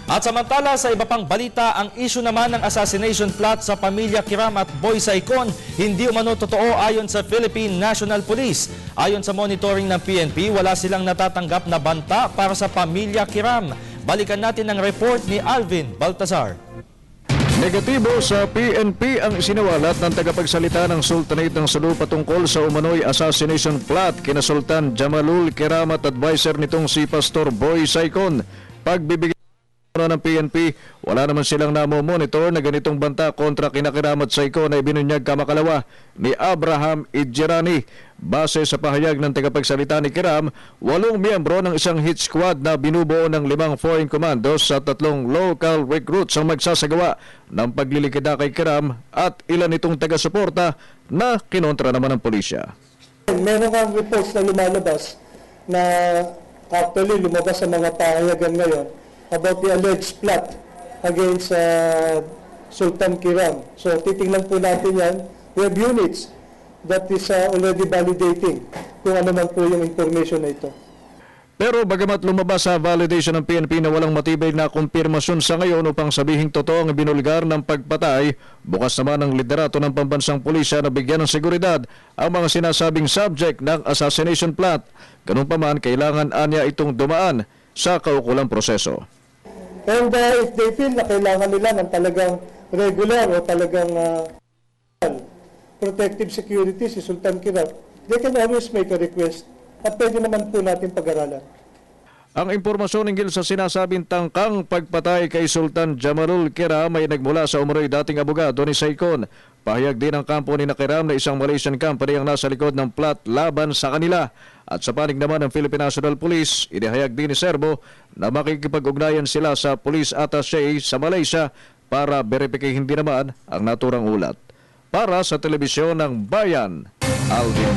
At samantala sa iba pang balita, ang issue naman ng assassination plot sa pamilya Kiram at Boy Saicon hindi umano totoo ayon sa Philippine National Police. Ayon sa monitoring ng PNP, wala silang natatanggap na banta para sa pamilya Kiram. Balikan natin ang report ni Alvin Baltazar. Negatibo sa PNP ang isinawalat ng tagapagsalita ng Sultanate ng Sulu patungkol sa umano'y assassination plot kina Sultan Jamalul Kiram at advisor nitong si Pastor Boy Saicon. Pagbibigay ng PNP, wala naman silang namo-monitor na ganitong banta kontra kina Kiram at Saicon na ibinunyag kamakalawa ni Abraham Idjerani. Base sa pahayag ng tagapagsalita ni Kiram, 8 miyembro ng isang hit squad na binubuo ng 5 foreign commandos sa 3 local recruits ang magsasagawa ng paglilikida kay Kiram at ilan itong taga-suporta na kinontra naman ng pulisya. Meron kang reports na lumalabas na actually lumabas sa mga pahayagan ngayon about the alleged plot against Sultan Kiram. So titingnan po natin yan. We have units that is already validating kung ano man po yung information na ito. Pero bagamat lumabas sa validation ng PNP na walang matibay na kumpirmasyon sa ngayon upang sabihing totoo ang binulgar ng pagpatay, bukas naman ang liderato ng pambansang pulisya na bigyan ng seguridad ang mga sinasabing subject ng assassination plot. Ganun pa man, kailangan anya itong dumaan sa kaukulang proseso. And if they feel na kailangan nila ng talagang regular o talagang protective security si Sultan Kiram, they can always make a request at pwede naman po natin pag-aralan. Ang impormasyon hinggil sa sinasabing tangkang pagpatay kay Sultan Jamalul Kiram ay nagmula sa umunoy dating abogado ni Saicon. Pahayag din ng kampo ni Kiram na isang Malaysian company ang nasa likod ng plot laban sa kanila. At sa panig naman ng Philippine National Police, inihayag din ni Serbo na makikipag-ugnayan sila sa police attaché sa Malaysia para beripikahin din naman ang naturang ulat. Para sa telebisyon ng Bayan, Alvin